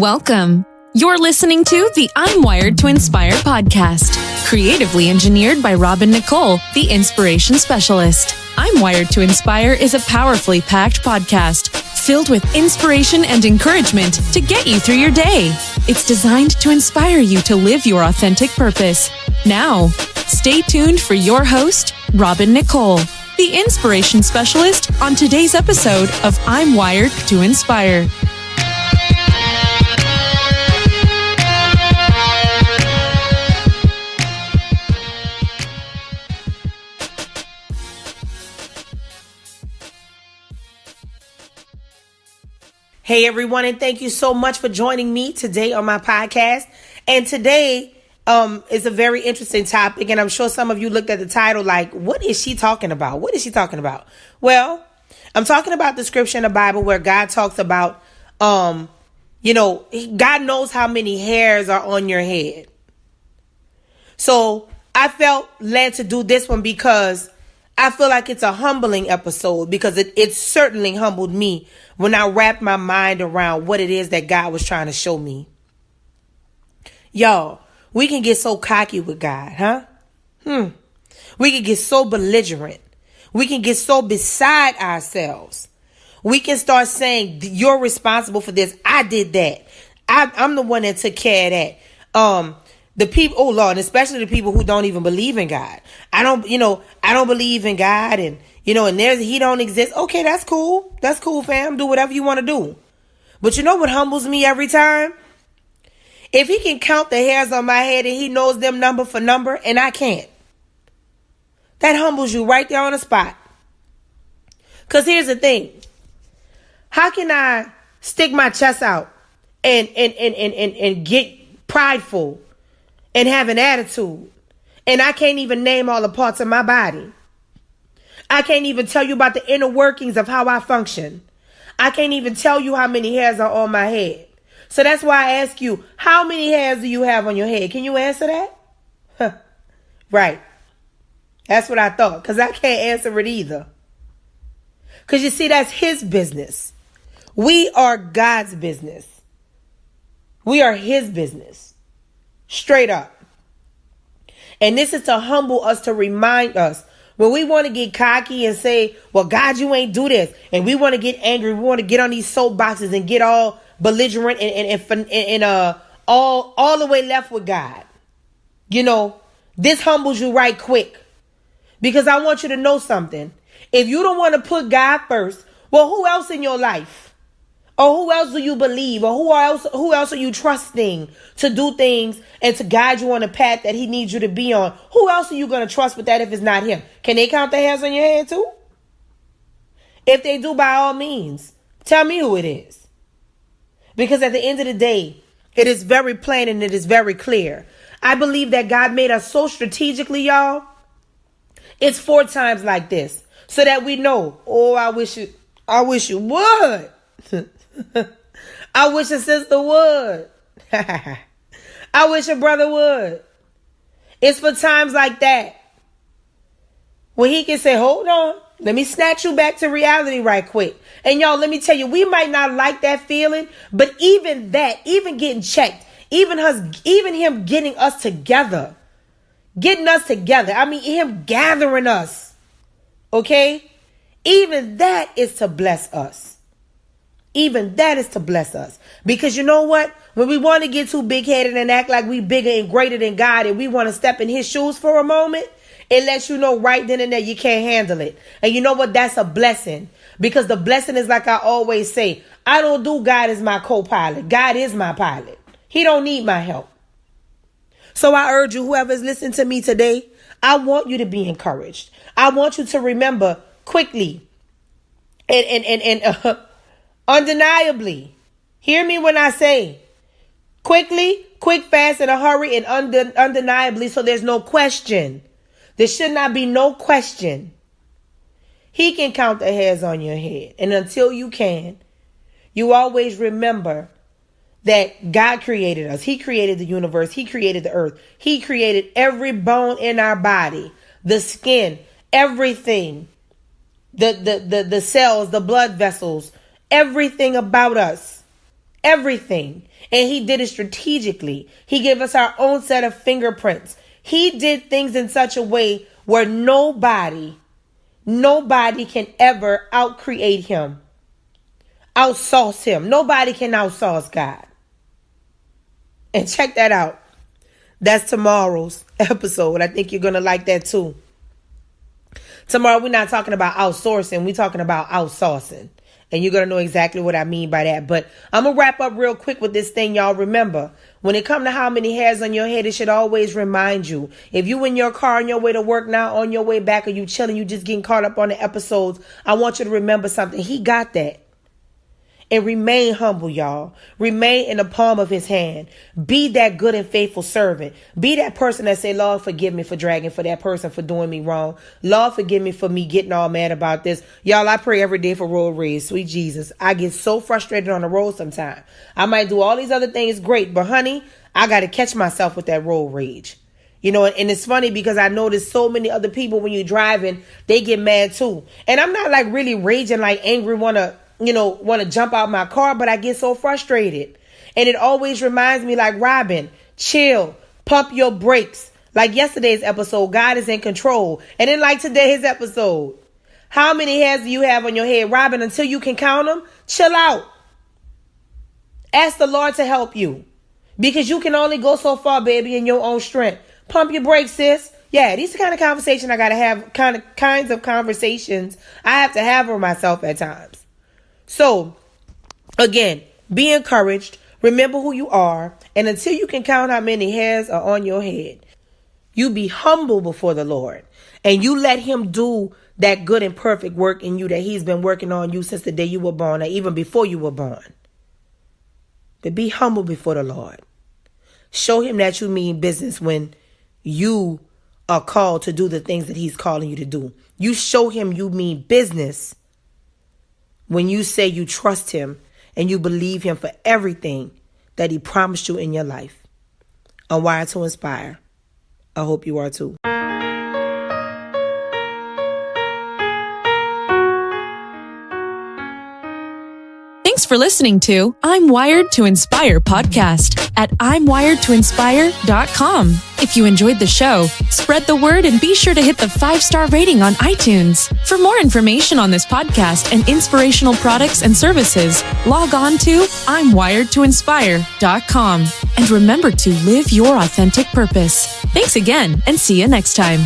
Welcome. You're listening to the I'm Wired to Inspire podcast, creatively engineered by Nicole, the inspiration specialist. I'm Wired to Inspire is a powerfully packed podcast filled with inspiration and encouragement to get you through your day. It's designed to inspire you to live your authentic purpose. Now, stay tuned for your host, Nicole, the inspiration specialist, on today's episode of I'm Wired to Inspire. Hey everyone, and thank you so much for joining me today on my podcast. And today is a very interesting topic, and I'm sure some of you looked at the title like, what is she talking about? What is she talking about? Well, I'm talking about the scripture in the Bible where God talks about, God knows how many hairs are on your head. So I felt led to do this one because I feel like it's a humbling episode, because it certainly humbled me when I wrapped my mind around what it is that God was trying to show me. Y'all, we can get so cocky with God, huh? We can get so belligerent. We can get so beside ourselves. We can start saying, you're responsible for this. I did that. I'm the one that took care of that. The people, oh Lord, especially the people who don't even believe in God. I don't believe in God, and he don't exist. Okay, that's cool. That's cool, fam. Do whatever you want to do. But you know what humbles me every time? If he can count the hairs on my head and he knows them number for number and I can't. That humbles you right there on the spot. Because here's the thing. How can I stick my chest out and get prideful and have an attitude, and I can't even name all the parts of my body? I can't even tell you about the inner workings of how I function. I can't even tell you how many hairs are on my head. So that's why I ask you, how many hairs do you have on your head? Can you answer that? Huh. Right. That's what I thought, because I can't answer it either. Because you see, that's his business. We are God's business. We are his business. Straight up. And this is to humble us, to remind us when we want to get cocky and say, well, God, you ain't do this. And we want to get angry. We want to get on these soapboxes and get all belligerent and all the way left with God. This humbles you right quick. Because I want you to know something. If you don't want to put God first, well, who else in your life? Or who else do you believe? Or who else are you trusting to do things and to guide you on the path that he needs you to be on? Who else are you going to trust with that if it's not him? Can they count the hairs on your head too? If they do, by all means, tell me who it is. Because at the end of the day, it is very plain and it is very clear. I believe that God made us so strategically, y'all. It's 4 times like this, so that we know, oh, I wish you would. I wish a sister would. I wish a brother would. It's for times like that when he can say, hold on, let me snatch you back to reality right quick. And y'all, let me tell you, we might not like that feeling, but even that, even getting checked, even him getting us together, I mean, him gathering us, okay? Even that is to bless us. Even that is to bless us. Because you know what? When we want to get too big-headed and act like we bigger and greater than God, and we want to step in his shoes for a moment, it lets you know right then and there you can't handle it. And you know what? That's a blessing. Because the blessing is, like I always say, I don't do God as my co-pilot. God is my pilot. He don't need my help. So I urge you, whoever is listening to me today, I want you to be encouraged. I want you to remember quickly and undeniably. Hear me when I say quickly, quick, fast, in a hurry, and undeniably, so there's no question. There should not be no question. He can count the hairs on your head. And until you can, you always remember that God created us. He created the universe. He created the earth. He created every bone in our body, the skin, everything, the cells, the blood vessels, everything about us. Everything. And he did it strategically. He gave us our own set of fingerprints. He did things in such a way where nobody can ever outcreate him, outsauce him. Nobody can outsauce God. And check that out. That's tomorrow's episode. I think you're going to like that too. Tomorrow, we're not talking about outsourcing. We're talking about outsourcing. And you're going to know exactly what I mean by that. But I'm going to wrap up real quick with this thing, y'all. Remember, when it comes to how many hairs on your head, it should always remind you. If you in your car on your way to work now, on your way back, or you chilling, you just getting caught up on the episodes, I want you to remember something. He got that. And remain humble, y'all. Remain in the palm of his hand. Be that good and faithful servant. Be that person that say, Lord, forgive me for dragging for that person for doing me wrong. Lord, forgive me for me getting all mad about this. Y'all, I pray every day for road rage. Sweet Jesus. I get so frustrated on the road sometimes. I might do all these other things great, but honey, I got to catch myself with that road rage. You know, and it's funny because I notice so many other people when you're driving, they get mad too. And I'm not like really raging, like angry, want to jump out my car, but I get so frustrated. And it always reminds me, like, Robin, chill, pump your brakes. Like yesterday's episode, God is in control. And then like today's episode, how many hairs do you have on your head, Robin? Until you can count them, chill out. Ask the Lord to help you. Because you can only go so far, baby, in your own strength. Pump your brakes, sis. Yeah, these are the kind of conversations I got to have, kinds of conversations I have to have with myself at times. So, again, be encouraged. Remember who you are. And until you can count how many hairs are on your head, you be humble before the Lord. And you let him do that good and perfect work in you that he's been working on you since the day you were born, or even before you were born. But be humble before the Lord. Show him that you mean business when you are called to do the things that he's calling you to do. You show him you mean business when you say you trust him and you believe him for everything that he promised you in your life. I'm wired to inspire. I hope you are too. Thanks for listening to I'm Wired to Inspire podcast at I'mWiredToInspire.com. If you enjoyed the show, spread the word and be sure to hit the 5-star rating on iTunes. For more information on this podcast and inspirational products and services, log on to I'mWiredToInspire.com. And remember to live your authentic purpose. Thanks again and see you next time.